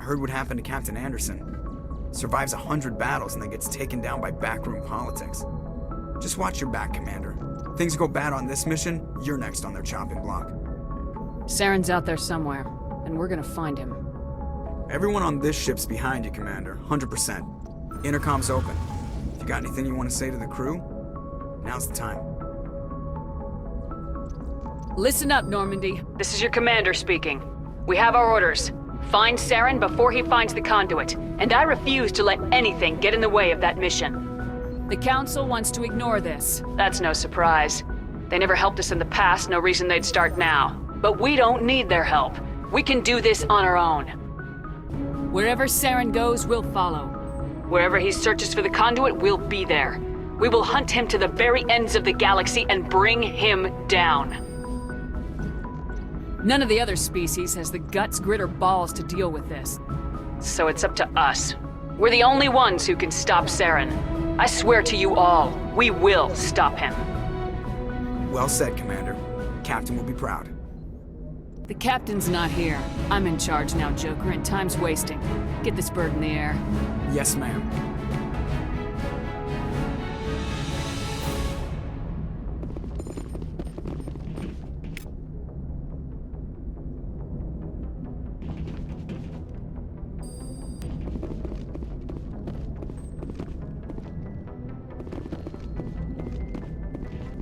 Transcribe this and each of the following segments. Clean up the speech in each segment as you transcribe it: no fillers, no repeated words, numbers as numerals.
heard what happened to Captain Anderson. Survives 100 battles and then gets taken down by backroom politics. Just watch your back, Commander. Things go bad on this mission, you're next on their chopping block. Saren's out there somewhere, and we're gonna find him. Everyone on this ship's behind you, Commander. 100%. Intercom's open. If you got anything you want to say to the crew, now's the time. Listen up, Normandy. This is your commander speaking. We have our orders. Find Saren before he finds the conduit, and I refuse to let anything get in the way of that mission. The Council wants to ignore this. That's no surprise. They never helped us in the past, no reason they'd start now. But we don't need their help. We can do this on our own. Wherever Saren goes, we'll follow. Wherever he searches for the conduit, we'll be there. We will hunt him to the very ends of the galaxy and bring him down. None of the other species has the guts, grit, or balls to deal with this. So it's up to us. We're the only ones who can stop Saren. I swear to you all, we will stop him. Well said, Commander. Captain will be proud. The captain's not here. I'm in charge now, Joker, and time's wasting. Get this bird in the air. Yes, ma'am.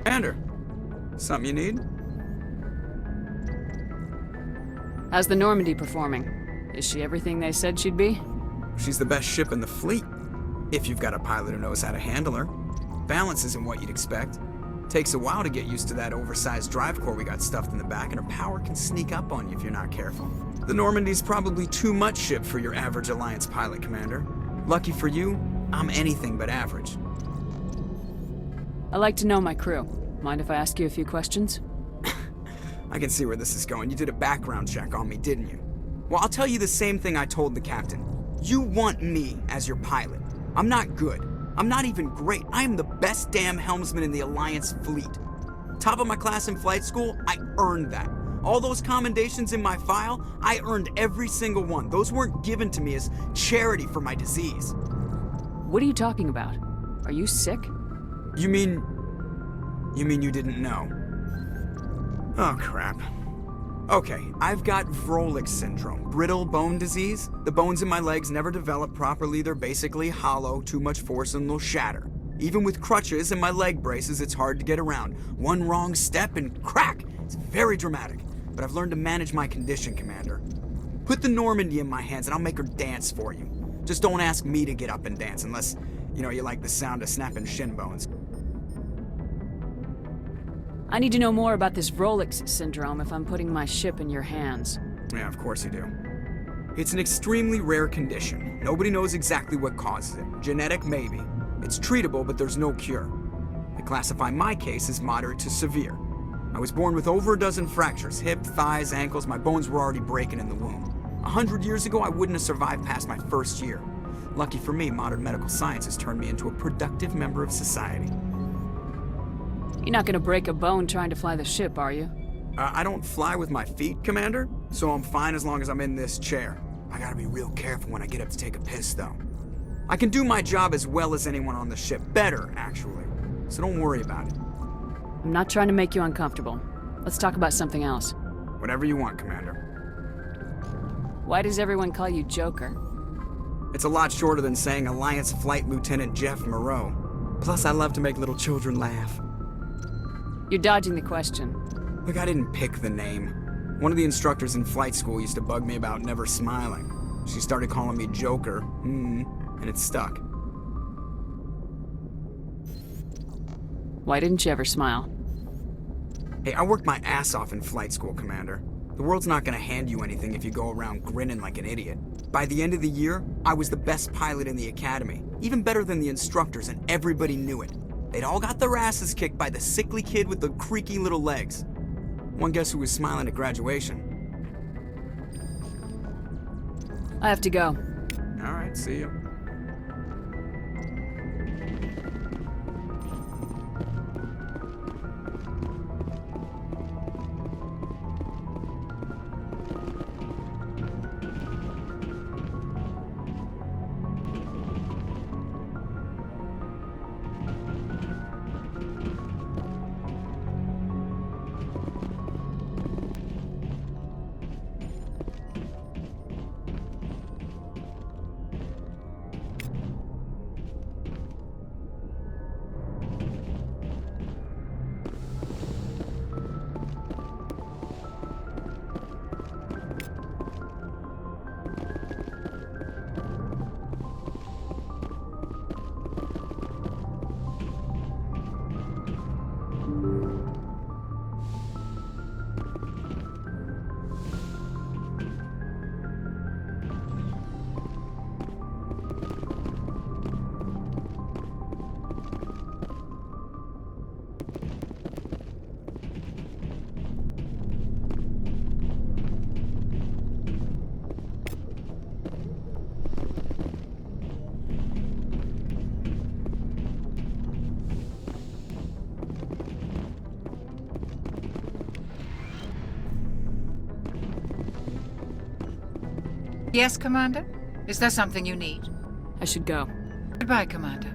Commander, something you need? How's the Normandy performing? Is she everything they said she'd be? She's the best ship in the fleet, if you've got a pilot who knows how to handle her. Balance isn't what you'd expect. Takes a while to get used to that oversized drive core we got stuffed in the back, and her power can sneak up on you if you're not careful. The Normandy's probably too much ship for your average Alliance pilot, Commander. Lucky for you, I'm anything but average. I like to know my crew. Mind if I ask you a few questions? I can see where this is going. You did a background check on me, didn't you? Well, I'll tell you the same thing I told the captain. You want me as your pilot. I'm not good. I'm not even great. I am the best damn helmsman in the Alliance fleet. Top of my class in flight school, I earned that. All those commendations in my file, I earned every single one. Those weren't given to me as charity for my disease. What are you talking about? Are you sick? You mean you didn't know? Oh, crap. Okay, I've got Vrolik syndrome, brittle bone disease. The bones in my legs never develop properly. They're basically hollow, too much force and they'll shatter. Even with crutches and my leg braces, it's hard to get around. One wrong step and crack! It's very dramatic. But I've learned to manage my condition, Commander. Put the Normandy in my hands and I'll make her dance for you. Just don't ask me to get up and dance unless, you like the sound of snapping shin bones. I need to know more about this Vrolik syndrome if I'm putting my ship in your hands. Yeah, of course you do. It's an extremely rare condition. Nobody knows exactly what causes it. Genetic, maybe. It's treatable, but there's no cure. They classify my case as moderate to severe. I was born with over a dozen fractures, hip, thighs, ankles. My bones were already breaking in the womb. 100 years ago, I wouldn't have survived past my first year. Lucky for me, modern medical science has turned me into a productive member of society. You're not gonna break a bone trying to fly the ship, are you? I don't fly with my feet, Commander, so I'm fine as long as I'm in this chair. I gotta be real careful when I get up to take a piss, though. I can do my job as well as anyone on the ship. Better, actually. So don't worry about it. I'm not trying to make you uncomfortable. Let's talk about something else. Whatever you want, Commander. Why does everyone call you Joker? It's a lot shorter than saying Alliance Flight Lieutenant Jeff Moreau. Plus, I love to make little children laugh. You're dodging the question. Look, I didn't pick the name. One of the instructors in flight school used to bug me about never smiling. She started calling me Joker, and it stuck. Why didn't you ever smile? Hey, I worked my ass off in flight school, Commander. The world's not gonna hand you anything if you go around grinning like an idiot. By the end of the year, I was the best pilot in the academy, even better than the instructors, and everybody knew it. They'd all got their asses kicked by the sickly kid with the creaky little legs. One guess who was smiling at graduation? I have to go. All right, see you. Yes, Commander? Is there something you need? I should go. Goodbye, Commander.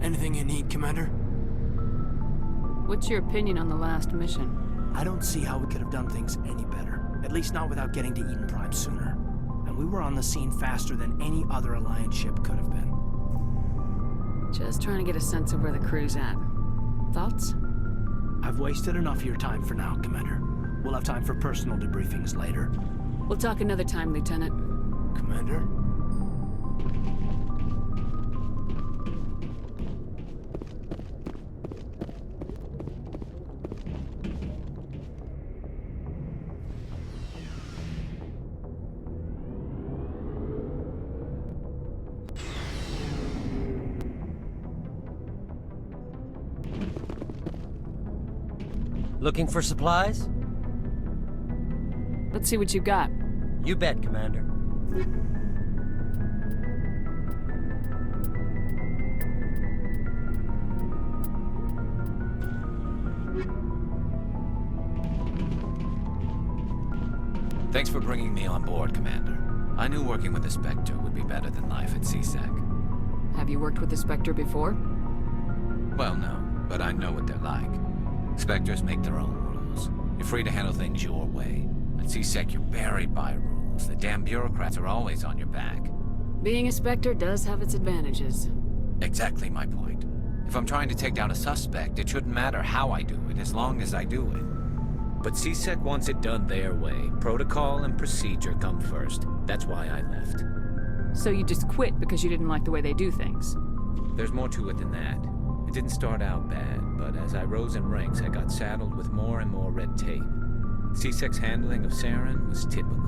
Anything you need, Commander? What's your opinion on the last mission? I don't see how we could have done things any better. At least not without getting to Eden Prime sooner. And we were on the scene faster than any other Alliance ship could have been. Just trying to get a sense of where the crew's at. Thoughts? I've wasted enough of your time for now, Commander. We'll have time for personal debriefings later. We'll talk another time, Lieutenant. Commander? Looking for supplies? Let's see what you got. You bet, Commander. Thanks for bringing me on board, Commander. I knew working with the Spectre would be better than life at CSEC. Have you worked with the Spectre before? Well, no, but I know what they're like. Spectres make their own rules. You're free to handle things your way. At CSEC, you're buried by rules. The damn bureaucrats are always on your back. Being a Spectre does have its advantages. Exactly my point. If I'm trying to take down a suspect, it shouldn't matter how I do it, as long as I do it. But CSEC wants it done their way. Protocol and procedure come first. That's why I left. So you just quit because you didn't like the way they do things? There's more to it than that. It didn't start out bad, but as I rose in ranks, I got saddled with more and more red tape. CSEC's handling of Saren was typical.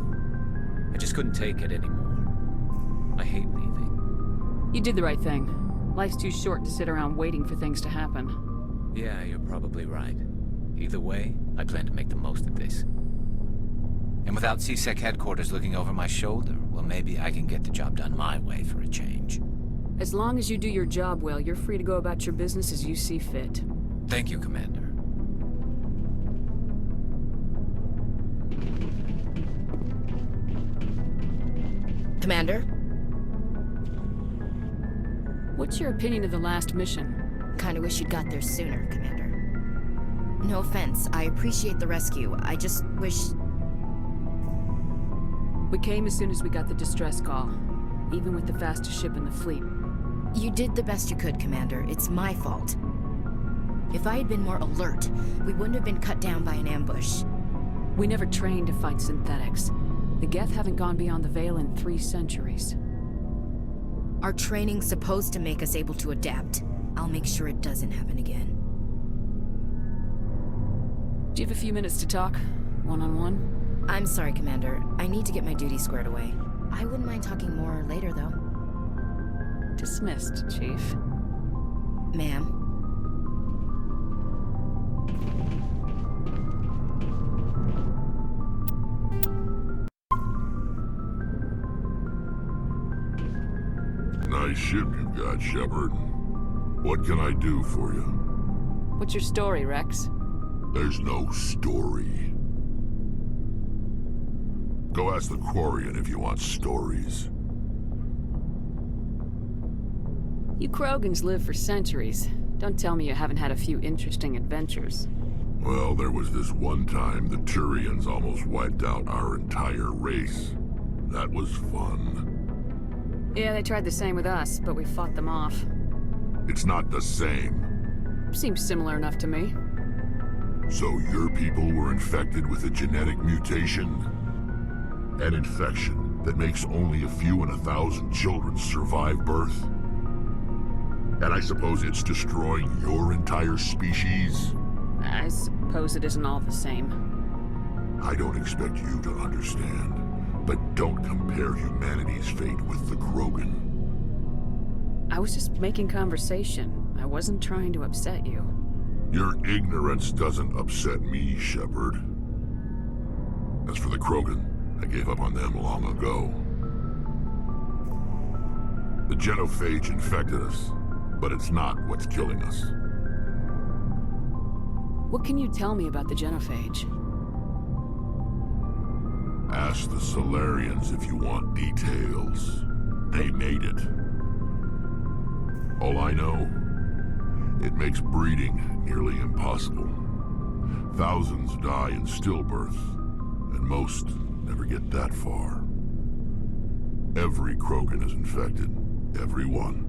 I just couldn't take it anymore. I hate leaving. You did the right thing. Life's too short to sit around waiting for things to happen. Yeah, you're probably right. Either way, I plan to make the most of this. And without CSEC headquarters looking over my shoulder, well, maybe I can get the job done my way for a change. As long as you do your job well, you're free to go about your business as you see fit. Thank you, Commander. Commander? What's your opinion of the last mission? Kinda wish you'd got there sooner, Commander. No offense, I appreciate the rescue. I just wish... We came as soon as we got the distress call, even with the fastest ship in the fleet. You did the best you could, Commander. It's my fault. If I had been more alert, we wouldn't have been cut down by an ambush. We never trained to fight synthetics. The Geth haven't gone beyond the Veil in 3 centuries. Our training's supposed to make us able to adapt. I'll make sure it doesn't happen again. Do you have a few minutes to talk? One-on-one? I'm sorry, Commander. I need to get my duty squared away. I wouldn't mind talking more later, though. Dismissed, Chief. Ma'am. Nice ship you've got, Shepard. What can I do for you? What's your story, Rex? There's no story. Go ask the Quarian if you want stories. You Krogans live for centuries. Don't tell me you haven't had a few interesting adventures. Well, there was this one time the Turians almost wiped out our entire race. That was fun. Yeah, they tried the same with us, but we fought them off. It's not the same. Seems similar enough to me. So your people were infected with a genetic mutation? An infection that makes only a few in 1,000 children survive birth? And I suppose it's destroying your entire species? I suppose Suppose it isn't all the same. I don't expect you to understand, but don't compare humanity's fate with the Krogan. I was just making conversation. I wasn't trying to upset you. Your ignorance doesn't upset me, Shepard. As for the Krogan, I gave up on them long ago. The genophage infected us, but it's not what's killing us. What can you tell me about the genophage? Ask the Solarians if you want details. They made it. All I know, it makes breeding nearly impossible. Thousands die in stillbirth, and most never get that far. Every Krogan is infected, every one.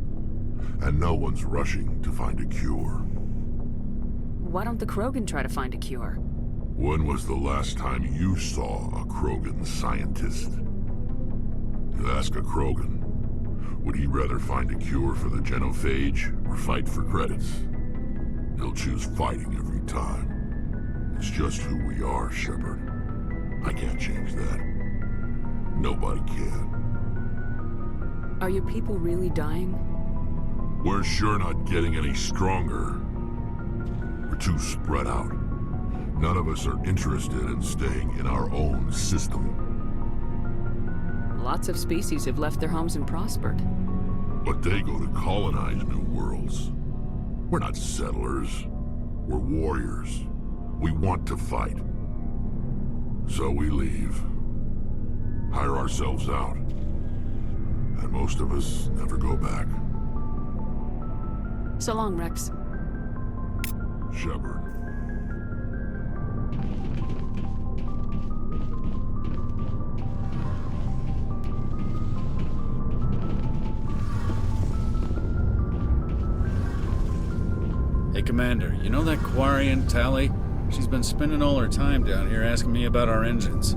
And no one's rushing to find a cure. Why don't the Krogan try to find a cure? When was the last time you saw a Krogan scientist? You ask a Krogan, would he rather find a cure for the genophage or fight for credits? He'll choose fighting every time. It's just who we are, Shepard. I can't change that. Nobody can. Are your people really dying? We're sure not getting any stronger. We're too spread out. None of us are interested in staying in our own system. Lots of species have left their homes and prospered. But they go to colonize new worlds. We're not settlers. We're warriors. We want to fight. So we leave. Hire ourselves out. And most of us never go back. So long, Rex. Shepard. Hey, Commander, you know that Quarian, Tally? She's been spending all her time down here asking me about our engines.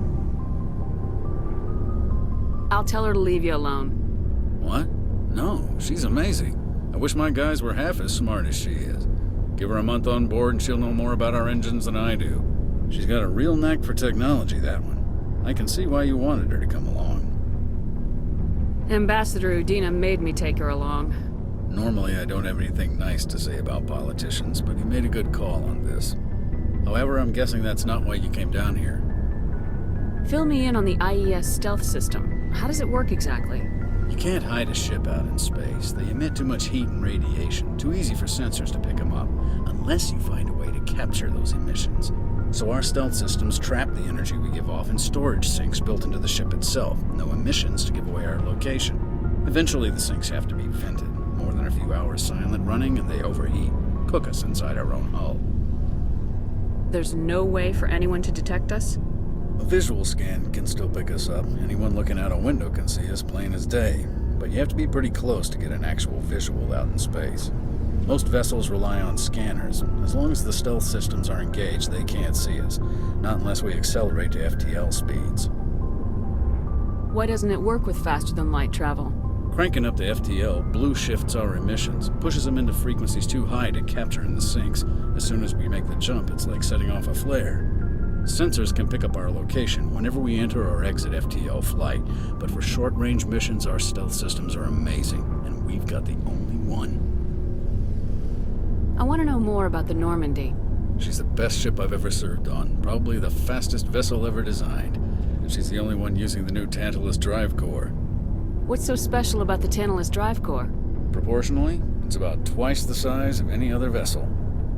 I'll tell her to leave you alone. What? No, she's amazing. I wish my guys were half as smart as she is. Give her a month on board and she'll know more about our engines than I do. She's got a real knack for technology, that one. I can see why you wanted her to come along. Ambassador Udina made me take her along. Normally, I don't have anything nice to say about politicians, but he made a good call on this. However, I'm guessing that's not why you came down here. Fill me in on the IES stealth system. How does it work exactly? You can't hide a ship out in space. They emit too much heat and radiation, too easy for sensors to pick them up, unless you find a way to capture those emissions. So our stealth systems trap the energy we give off in storage sinks built into the ship itself. No emissions to give away our location. Eventually the sinks have to be vented. More than a few hours silent running and they overheat. Cook us inside our own hull. There's no way for anyone to detect us? A visual scan can still pick us up. Anyone looking out a window can see us plain as day. But you have to be pretty close to get an actual visual out in space. Most vessels rely on scanners. As long as the stealth systems are engaged, they can't see us. Not unless we accelerate to FTL speeds. Why doesn't it work with faster-than-light travel? Cranking up to FTL blue shifts our emissions, pushes them into frequencies too high to capture in the sinks. As soon as we make the jump, it's like setting off a flare. Sensors can pick up our location whenever we enter or exit FTL flight, but for short-range missions, our stealth systems are amazing, and we've got the only one. I want to know more about the Normandy. She's the best ship I've ever served on, probably the fastest vessel ever designed, and she's the only one using the new Tantalus drive core. What's so special about the Tantalus drive core? Proportionally, it's about twice the size of any other vessel.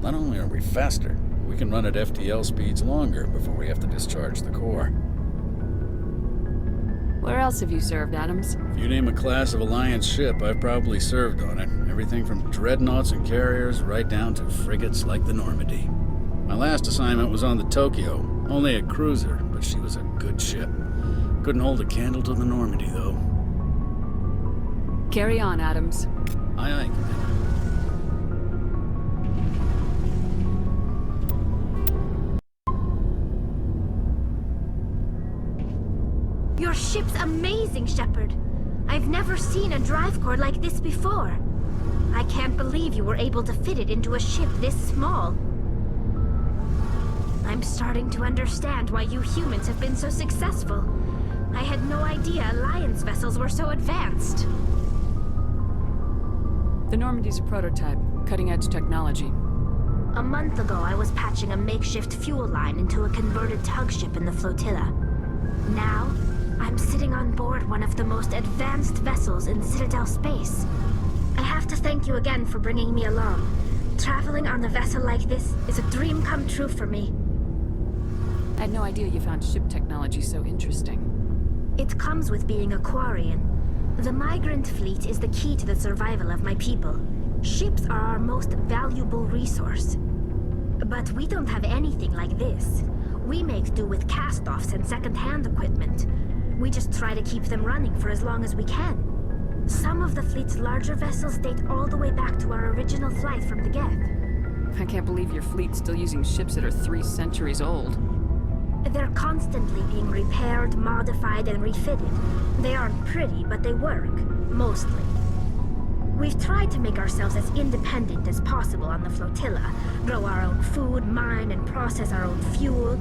Not only are we faster, we can run at FTL speeds longer before we have to discharge the core. Where else have you served, Adams? If you name a class of Alliance ship, I've probably served on it. Everything from dreadnoughts and carriers right down to frigates like the Normandy. My last assignment was on the Tokyo, only a cruiser, but she was a good ship. Couldn't hold a candle to the Normandy, though. Carry on, Adams. Aye, aye, Commander. Your ship's amazing, Shepard. I've never seen a drive core like this before. I can't believe you were able to fit it into a ship this small. I'm starting to understand why you humans have been so successful. I had no idea Alliance vessels were so advanced. The Normandy's a prototype, cutting-edge technology. A month ago, I was patching a makeshift fuel line into a converted tug ship in the flotilla. Now, I'm sitting on board one of the most advanced vessels in Citadel space. I have to thank you again for bringing me along. Traveling on a vessel like this is a dream come true for me. I had no idea you found ship technology so interesting. It comes with being a Quarian. The migrant fleet is the key to the survival of my people. Ships are our most valuable resource. But we don't have anything like this. We make do with cast-offs and second-hand equipment. We just try to keep them running for as long as we can. Some of the fleet's larger vessels date all the way back to our original flight from the Geth. I can't believe your fleet's still using ships that are 3 centuries old. They're constantly being repaired, modified, and refitted. They aren't pretty, but they work. Mostly. We've tried to make ourselves as independent as possible on the flotilla. Grow our own food, mine, and process our own fuel.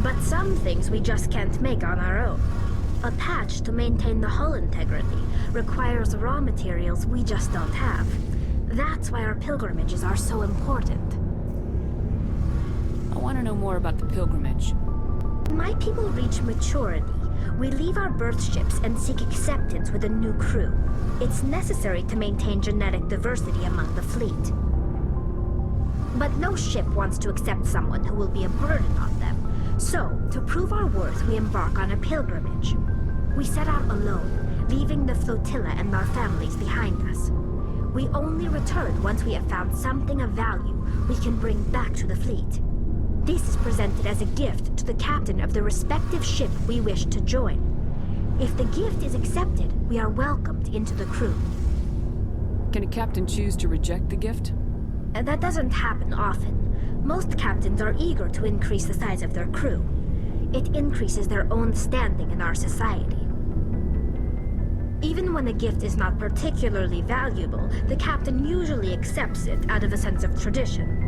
But some things we just can't make on our own. A patch to maintain the hull integrity requires raw materials we just don't have. That's why our pilgrimages are so important. I want to know more about the pilgrimage. When my people reach maturity, we leave our birth ships and seek acceptance with a new crew. It's necessary to maintain genetic diversity among the fleet. But no ship wants to accept someone who will be a burden on them. So, to prove our worth, we embark on a pilgrimage. We set out alone, leaving the flotilla and our families behind us. We only return once we have found something of value we can bring back to the fleet. This is presented as a gift to the captain of the respective ship we wish to join. If the gift is accepted, we are welcomed into the crew. Can a captain choose to reject the gift? That doesn't happen often. Most captains are eager to increase the size of their crew. It increases their own standing in our society. Even when a gift is not particularly valuable, the captain usually accepts it out of a sense of tradition.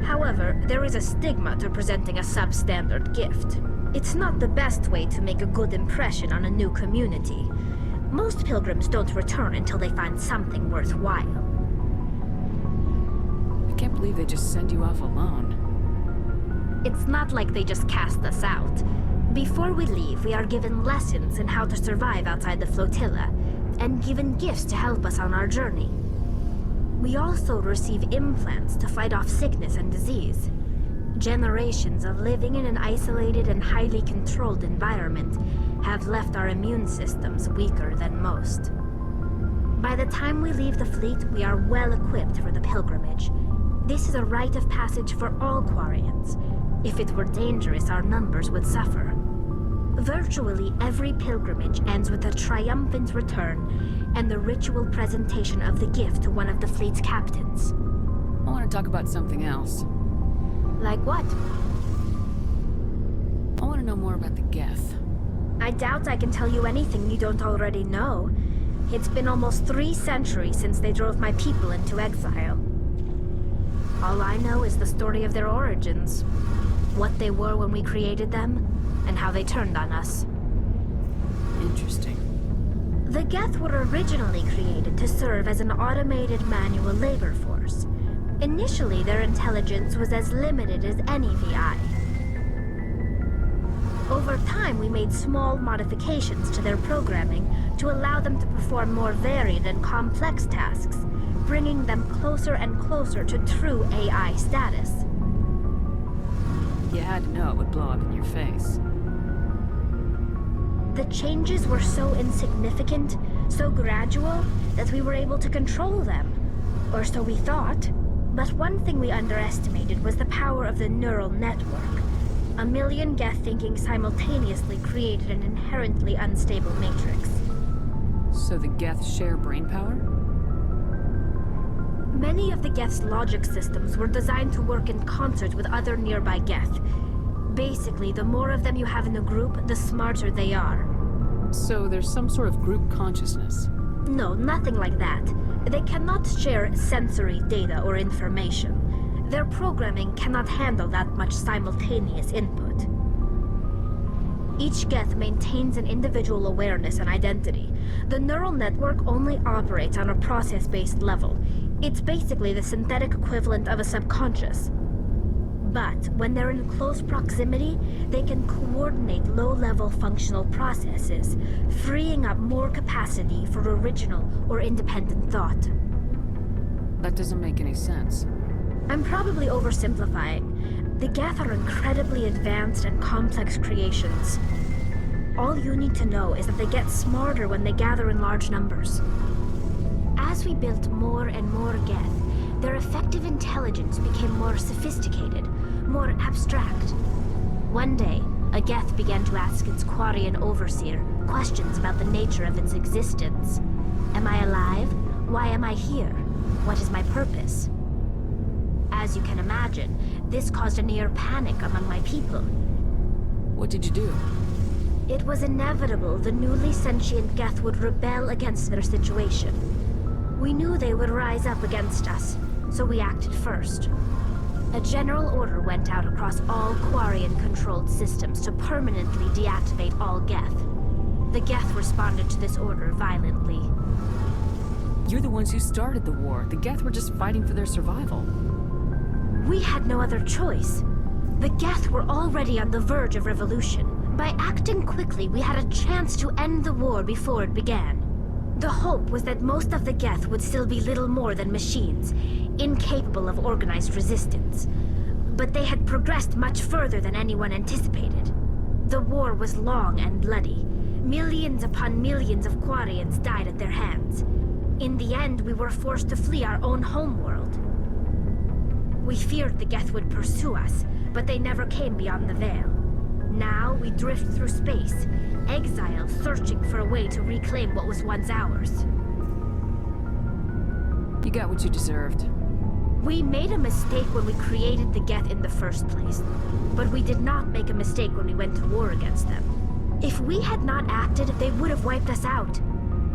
However, there is a stigma to presenting a substandard gift. It's not the best way to make a good impression on a new community. Most pilgrims don't return until they find something worthwhile. I can't believe they just send you off alone. It's not like they just cast us out. Before we leave, we are given lessons in how to survive outside the flotilla, and given gifts to help us on our journey. We also receive implants to fight off sickness and disease. Generations of living in an isolated and highly controlled environment have left our immune systems weaker than most. By the time we leave the fleet, we are well equipped for the pilgrimage. This is a rite of passage for all Quarians. If it were dangerous, our numbers would suffer. Virtually every pilgrimage ends with a triumphant return and the ritual presentation of the gift to one of the fleet's captains. I want to talk about something else. Like what? I want to know more about the Geth. I doubt I can tell you anything you don't already know. It's been almost 3 centuries since they drove my people into exile. All I know is the story of their origins. What they were when we created them, and how they turned on us. Interesting. The Geth were originally created to serve as an automated manual labor force. Initially, their intelligence was as limited as any VI. Over time, we made small modifications to their programming to allow them to perform more varied and complex tasks, bringing them closer and closer to true AI status. You had to know it would blow up in your face. The changes were so insignificant, so gradual, that we were able to control them. Or so we thought. But one thing we underestimated was the power of the neural network. 1 million Geth thinking simultaneously created an inherently unstable matrix. So the Geth share brainpower? Many of the Geth's logic systems were designed to work in concert with other nearby Geth. Basically, the more of them you have in a group, the smarter they are. So there's some sort of group consciousness? No, nothing like that. They cannot share sensory data or information. Their programming cannot handle that much simultaneous input. Each Geth maintains an individual awareness and identity. The neural network only operates on a process-based level. It's basically the synthetic equivalent of a subconscious. But when they're in close proximity, they can coordinate low-level functional processes, freeing up more capacity for original or independent thought. That doesn't make any sense. I'm probably oversimplifying. The Geth are incredibly advanced and complex creations. All you need to know is that they get smarter when they gather in large numbers. As we built more and more Geth, their effective intelligence became more sophisticated, more abstract. One day, a Geth began to ask its Quarian overseer questions about the nature of its existence. Am I alive? Why am I here? What is my purpose? As you can imagine, this caused a near panic among my people. What did you do? It was inevitable the newly sentient Geth would rebel against their situation. We knew they would rise up against us, so we acted first. A general order went out across all Quarian-controlled systems to permanently deactivate all Geth. The Geth responded to this order violently. You're the ones who started the war. The Geth were just fighting for their survival. We had no other choice. The Geth were already on the verge of revolution. By acting quickly, we had a chance to end the war before it began. The hope was that most of the Geth would still be little more than machines, incapable of organized resistance. But they had progressed much further than anyone anticipated. The war was long and bloody. Millions upon millions of Quarians died at their hands. In the end, we were forced to flee our own homeworld. We feared the Geth would pursue us, but they never came beyond the Veil. Now we drift through space, exiled, searching for a way to reclaim what was once ours. You got what you deserved. We made a mistake when we created the Geth in the first place, but we did not make a mistake when we went to war against them. If we had not acted, they would have wiped us out.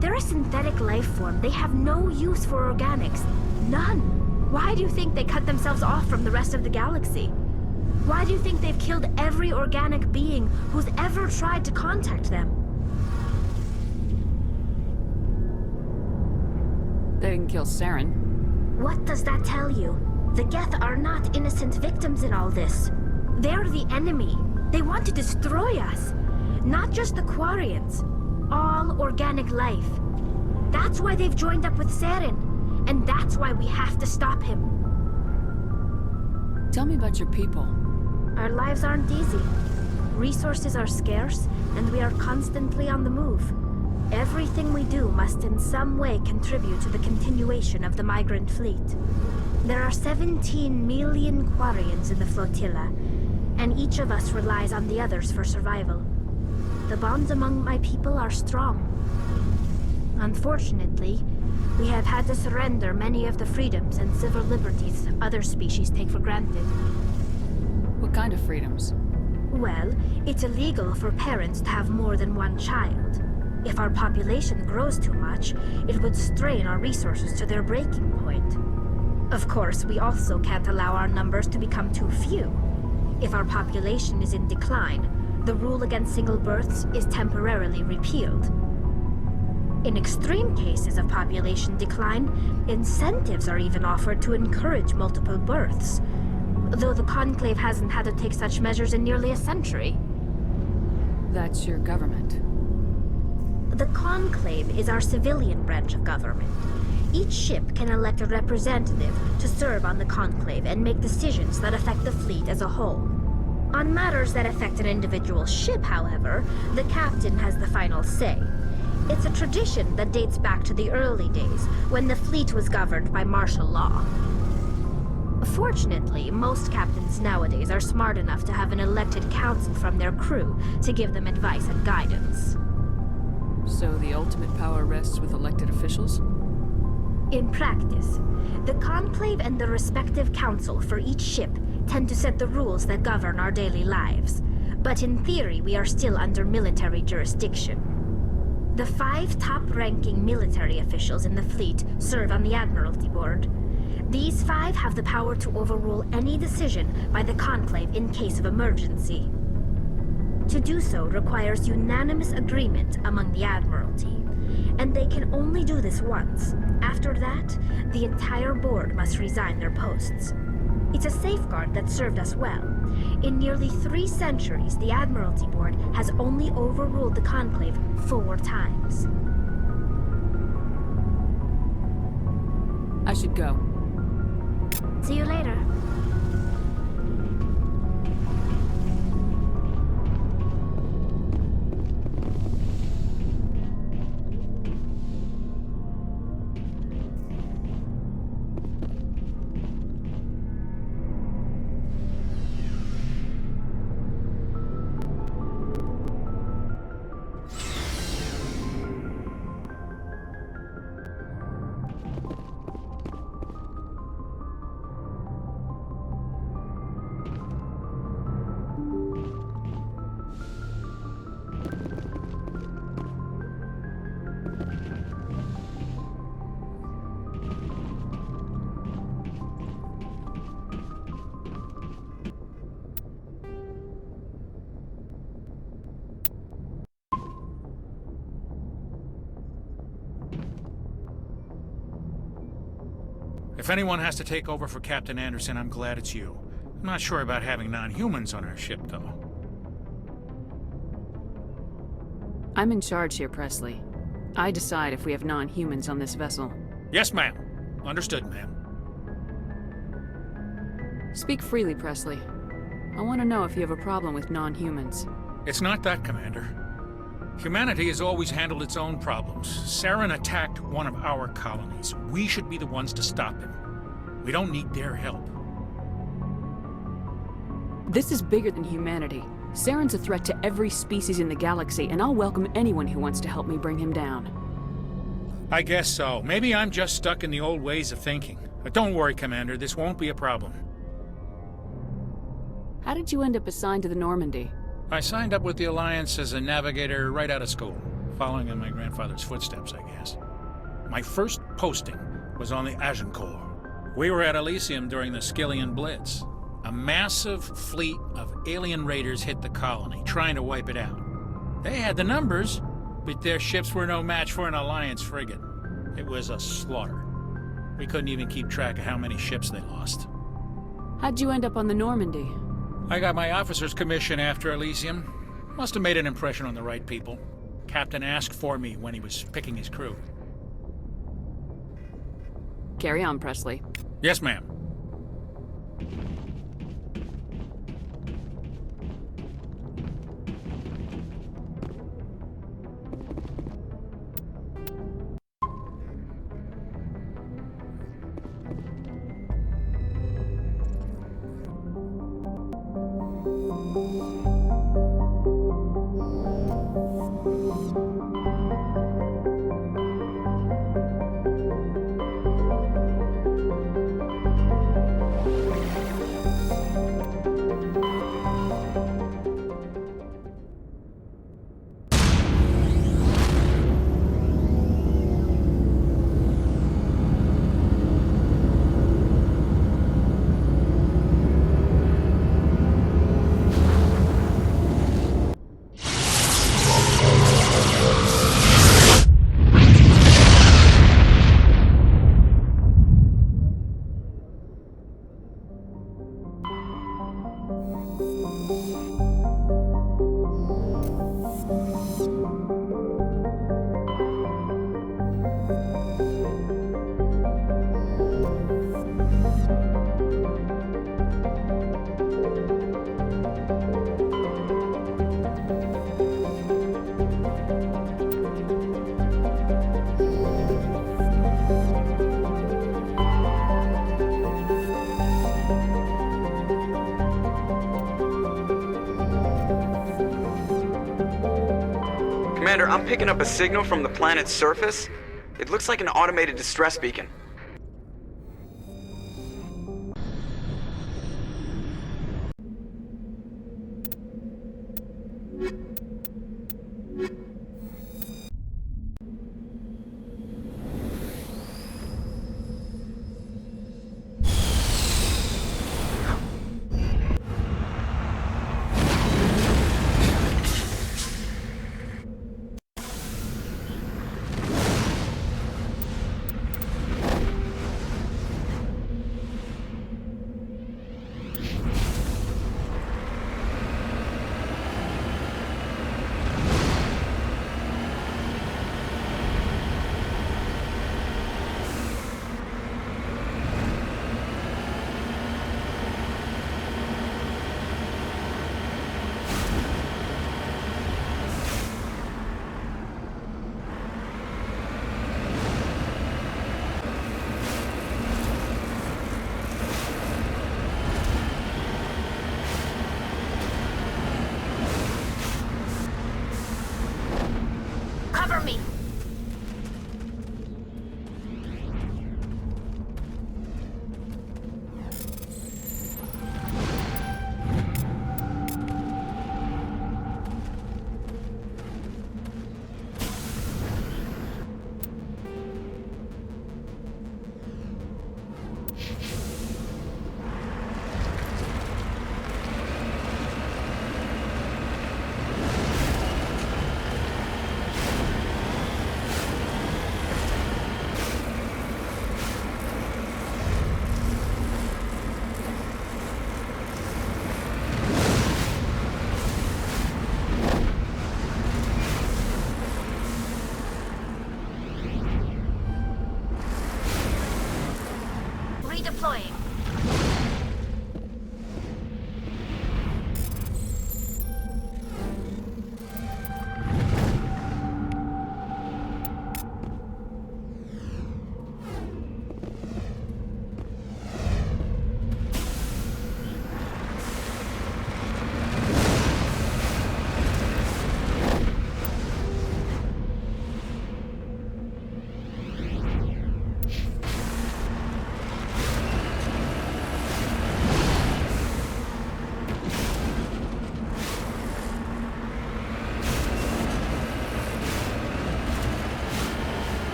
They're a synthetic life form. They have no use for organics. None. Why do you think they cut themselves off from the rest of the galaxy? Why do you think they've killed every organic being who's ever tried to contact them? They didn't kill Saren. What does that tell you? The Geth are not innocent victims in all this. They're the enemy. They want to destroy us. Not just the Quarians. All organic life. That's why they've joined up with Saren. And that's why we have to stop him. Tell me about your people. Our lives aren't easy. Resources are scarce, and we are constantly on the move. Everything we do must in some way contribute to the continuation of the migrant fleet. There are 17 million Quarians in the flotilla, and each of us relies on the others for survival. The bonds among my people are strong. Unfortunately, we have had to surrender many of the freedoms and civil liberties other species take for granted. What kind of freedoms? Well, it's illegal for parents to have more than one child. If our population grows too much, it would strain our resources to their breaking point. Of course, we also can't allow our numbers to become too few. If our population is in decline, the rule against single births is temporarily repealed. In extreme cases of population decline, incentives are even offered to encourage multiple births, though the Conclave hasn't had to take such measures in nearly a century. That's your government. The Conclave is our civilian branch of government. Each ship can elect a representative to serve on the Conclave and make decisions that affect the fleet as a whole. On matters that affect an individual ship, however, the captain has the final say. It's a tradition that dates back to the early days, when the fleet was governed by martial law. Fortunately, most captains nowadays are smart enough to have an elected council from their crew to give them advice and guidance. So the ultimate power rests with elected officials? In practice, the Conclave and the respective council for each ship tend to set the rules that govern our daily lives. But in theory, we are still under military jurisdiction. The 5 top-ranking military officials in the fleet serve on the Admiralty Board. These 5 have the power to overrule any decision by the Conclave in case of emergency. To do so requires unanimous agreement among the Admiralty, and they can only do this once. After that, the entire board must resign their posts. It's a safeguard that served us well. In nearly 3 centuries, the Admiralty Board has only overruled the Conclave 4 times. I should go. See you later. If anyone has to take over for Captain Anderson, I'm glad it's you. I'm not sure about having non-humans on our ship, though. I'm in charge here, Presley. I decide if we have non-humans on this vessel. Yes, ma'am. Understood, ma'am. Speak freely, Presley. I want to know if you have a problem with non-humans. It's not that, Commander. Humanity has always handled its own problems. Saren attacked one of our colonies. We should be the ones to stop him. We don't need their help. This is bigger than humanity. Saren's a threat to every species in the galaxy, and I'll welcome anyone who wants to help me bring him down. I guess so. Maybe I'm just stuck in the old ways of thinking. But don't worry, Commander. This won't be a problem. How did you end up assigned to the Normandy? I signed up with the Alliance as a navigator right out of school, following in my grandfather's footsteps, I guess. My first posting was on the Agincourt. We were at Elysium during the Skillian Blitz. A massive fleet of alien raiders hit the colony, trying to wipe it out. They had the numbers, but their ships were no match for an Alliance frigate. It was a slaughter. We couldn't even keep track of how many ships they lost. How'd you end up on the Normandy? I got my officer's commission after Elysium. Must have made an impression on the right people. Captain asked for me when he was picking his crew. Carry on, Presley. Yes, ma'am. Commander, I'm picking up a signal from the planet's surface. It looks like an automated distress beacon.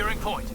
Securing point.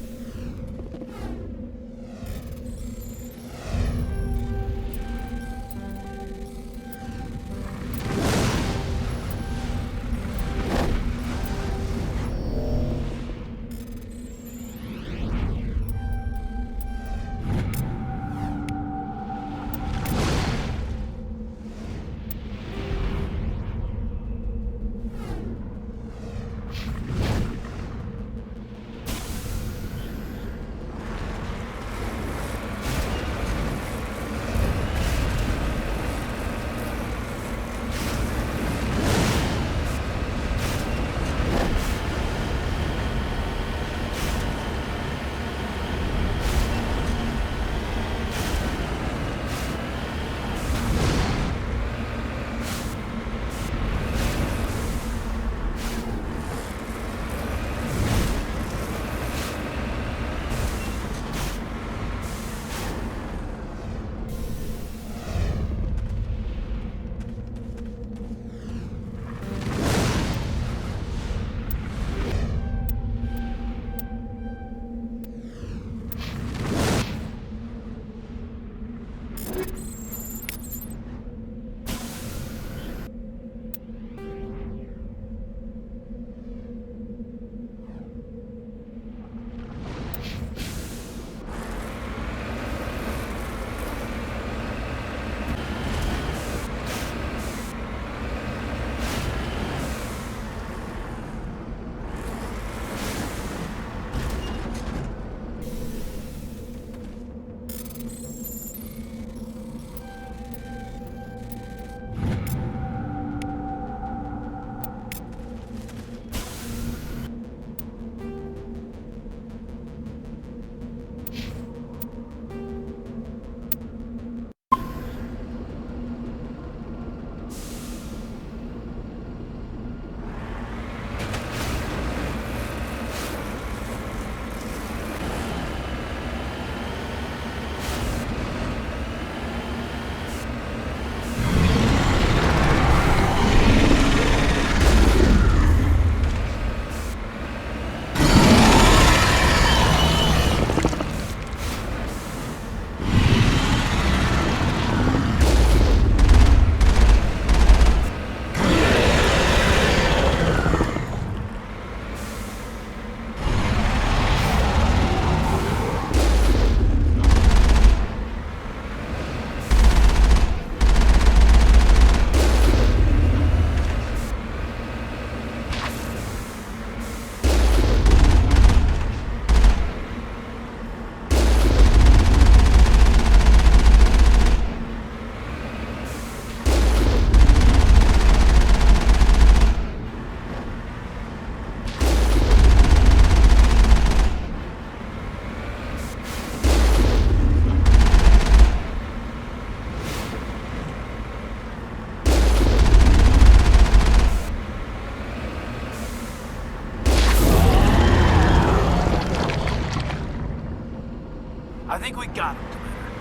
I think we got him, Commander.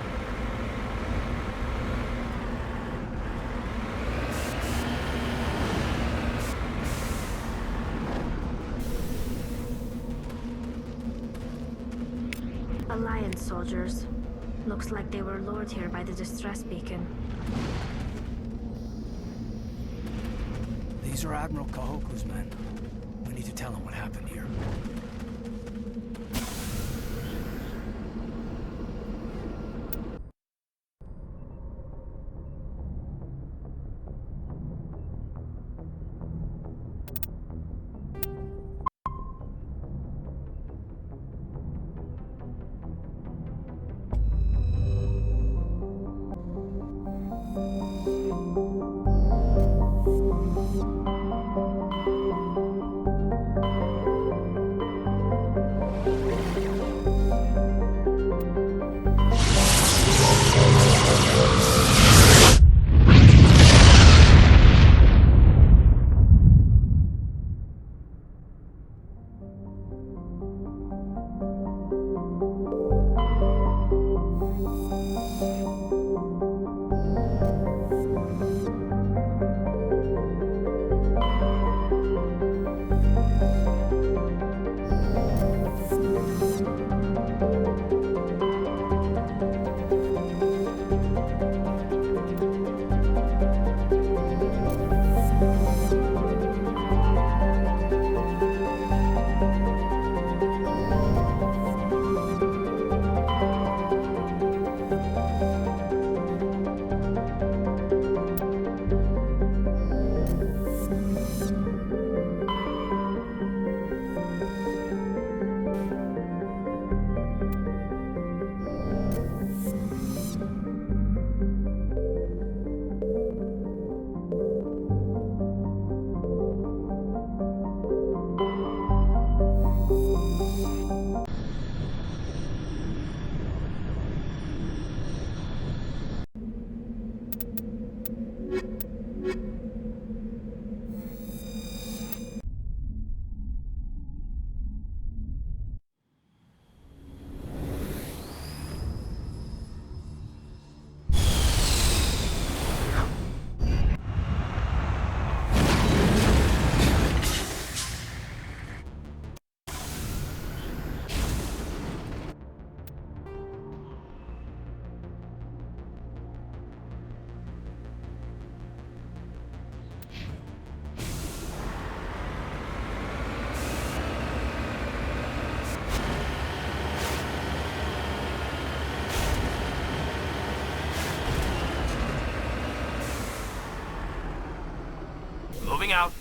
Alliance soldiers. Looks like they were lured here by the distress beacon. These are Admiral Kahoku's men. We need to tell him what happened here. Moving out.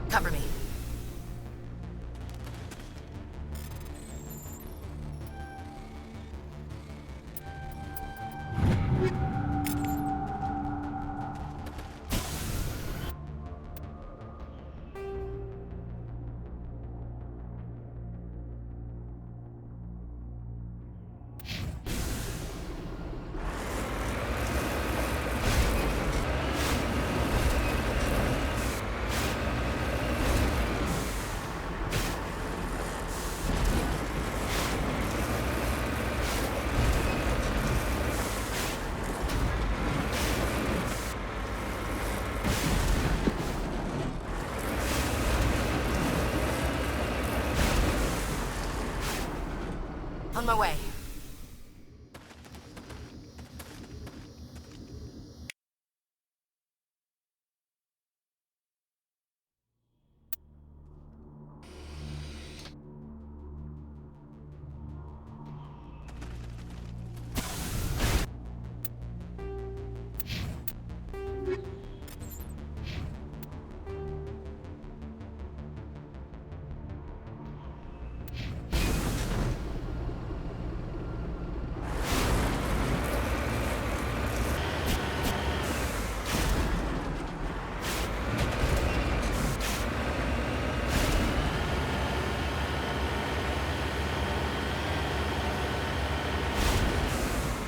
Cover me. On my way.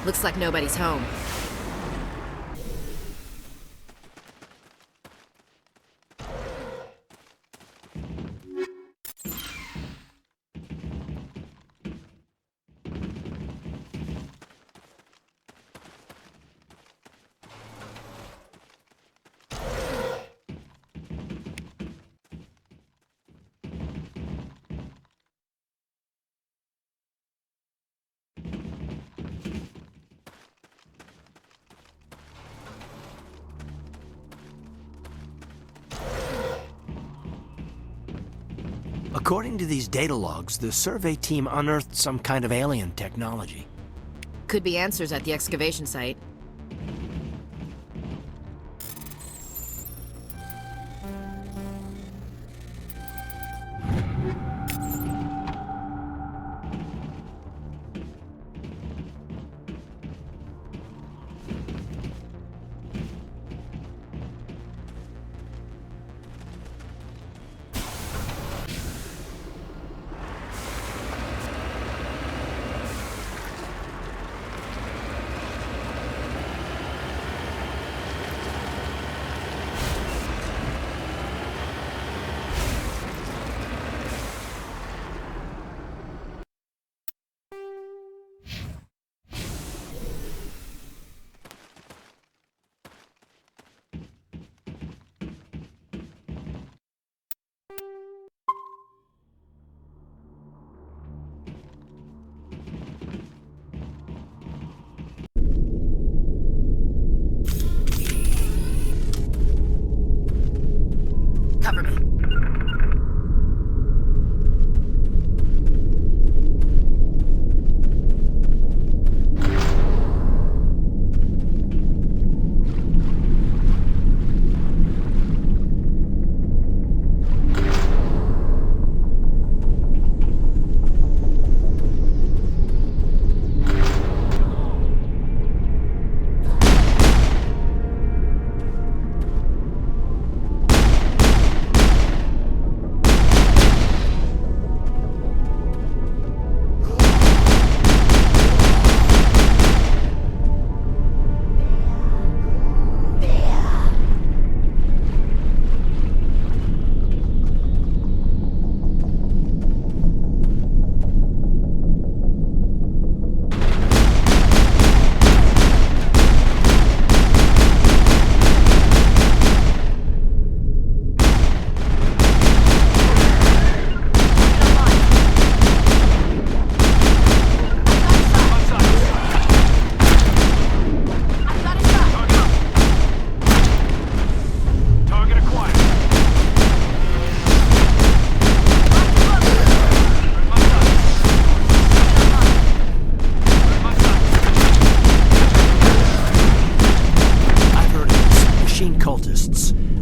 Looks like nobody's home. According to these data logs, the survey team unearthed some kind of alien technology. Could be answers at the excavation site. Cover me.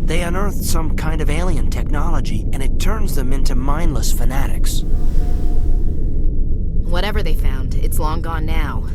They unearthed some kind of alien technology, and it turns them into mindless fanatics. Whatever they found, it's long gone now.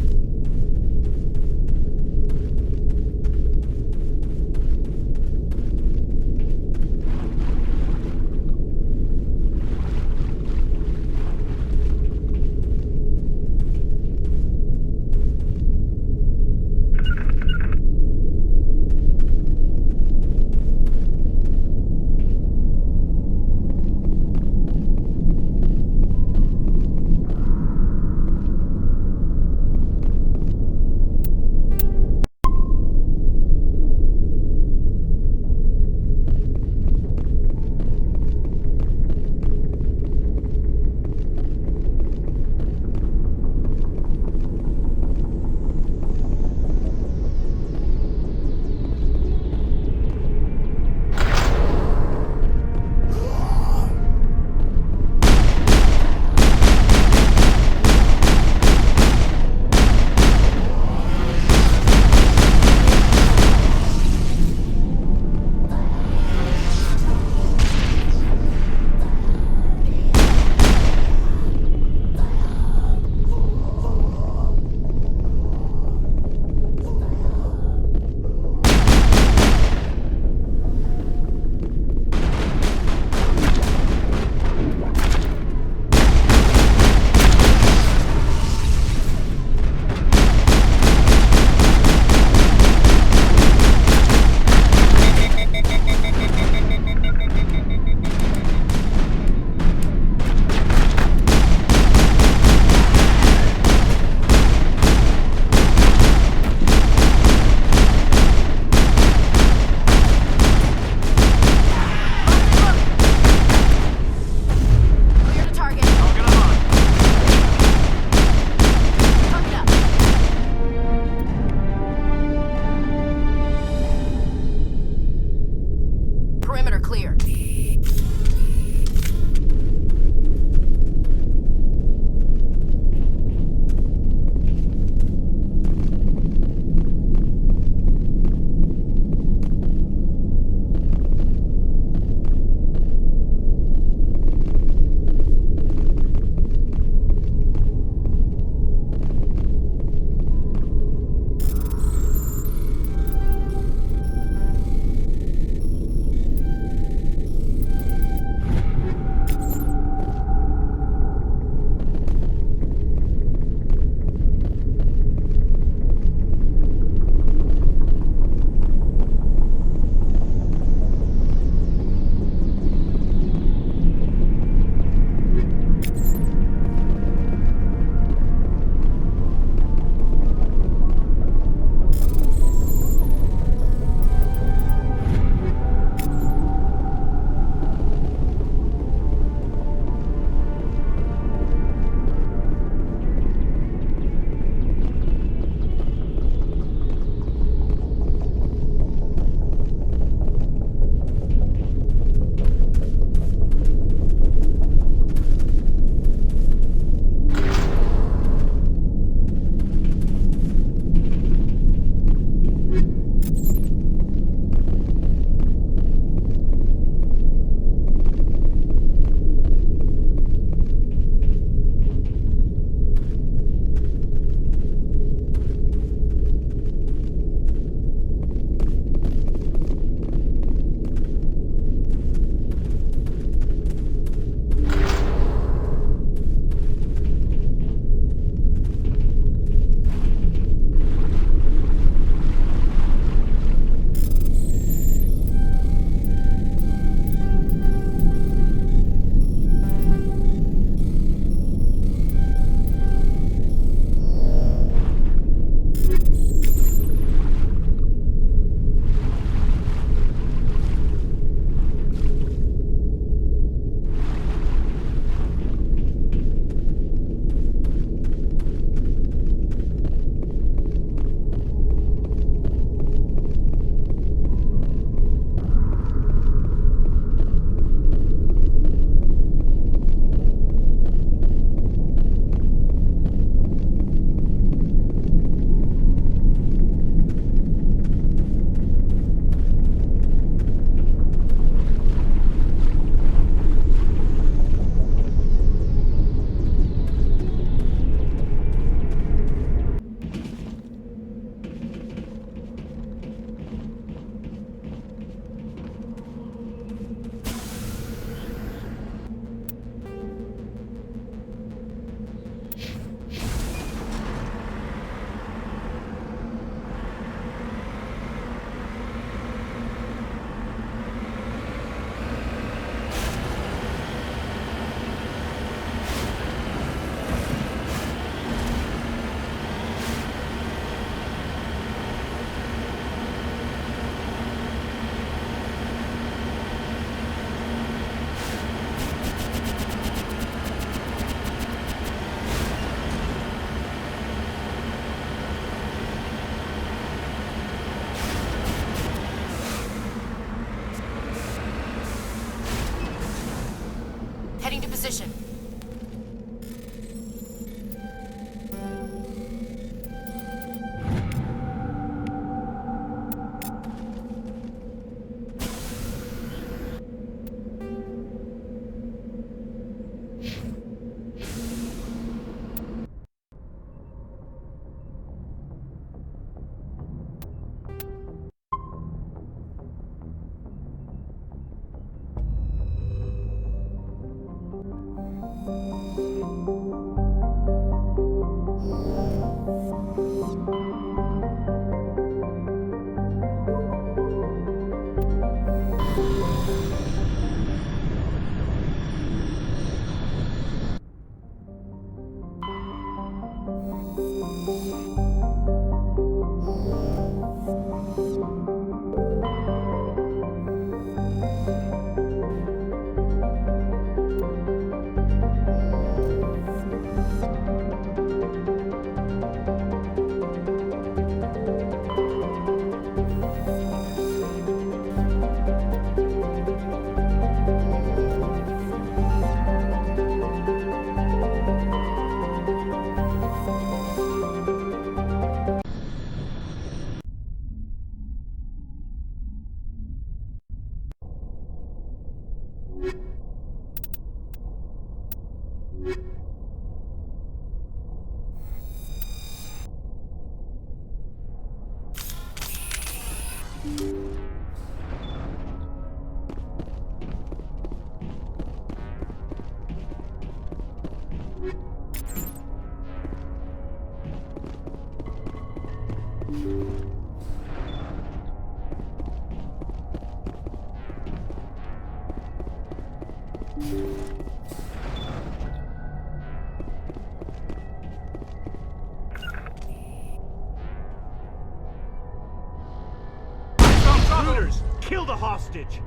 Shooters, kill the hostage!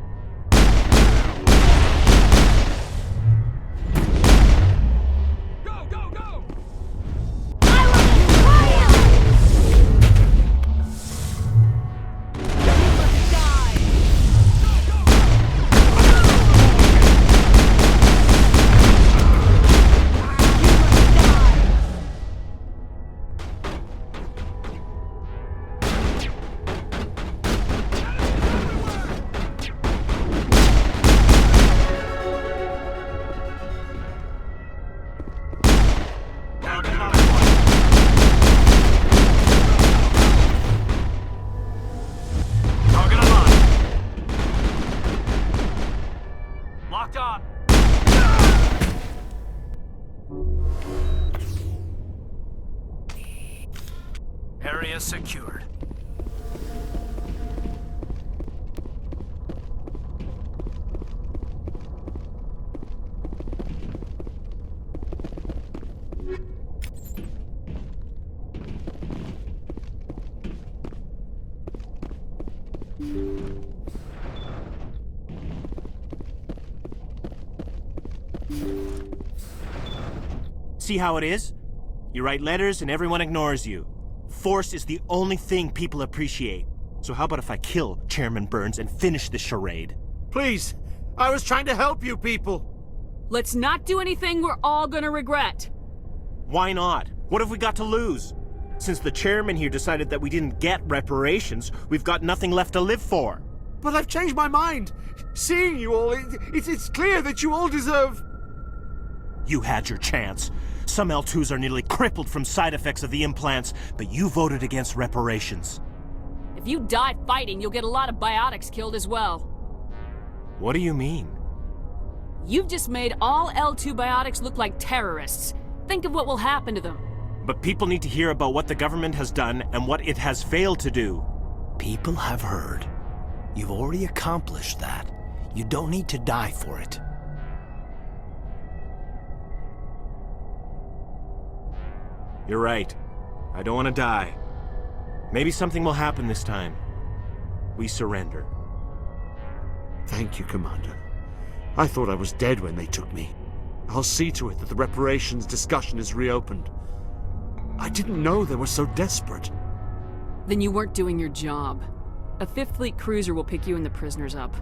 Go, go, go! Area secured. See how it is? You write letters and everyone ignores you. Force is the only thing people appreciate. So how about if I kill Chairman Burns and finish this charade? Please, I was trying to help you people. Let's not do anything we're all gonna regret. Why not? What have we got to lose? Since the chairman here decided that we didn't get reparations, we've got nothing left to live for. But I've changed my mind. Seeing you all, it's clear that you all deserve... You had your chance. Some L2s are nearly crippled from side effects of the implants, but you voted against reparations. If you die fighting, you'll get a lot of biotics killed as well. What do you mean? You've just made all L2 biotics look like terrorists. Think of what will happen to them. But people need to hear about what the government has done and what it has failed to do. People have heard. You've already accomplished that. You don't need to die for it. You're right. I don't want to die. Maybe something will happen this time. We surrender. Thank you, Commander. I thought I was dead when they took me. I'll see to it that the reparations discussion is reopened. I didn't know they were so desperate. Then you weren't doing your job. A 5th Fleet cruiser will pick you and the prisoners up.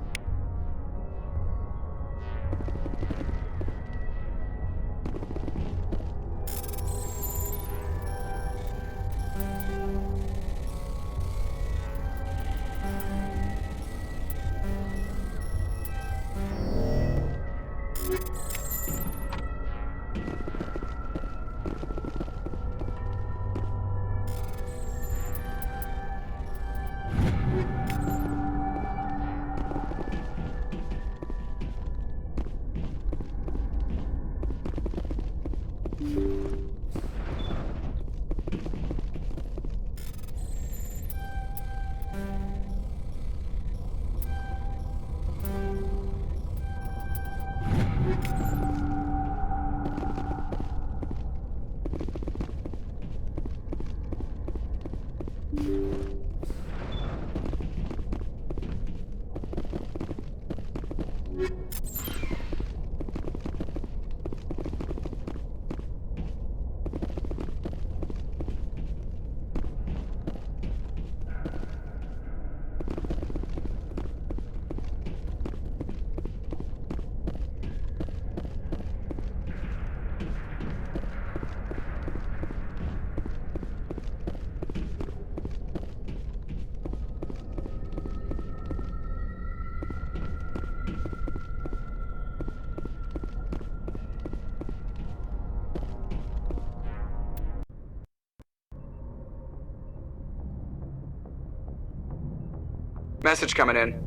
Message coming in.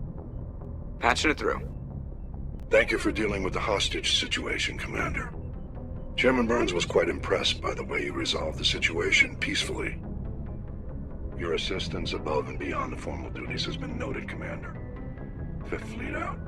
Patching it through. Thank you for dealing with the hostage situation, Commander. Chairman Burns was quite impressed by the way you resolved the situation peacefully. Your assistance above and beyond the formal duties has been noted, Commander. Fifth Fleet out.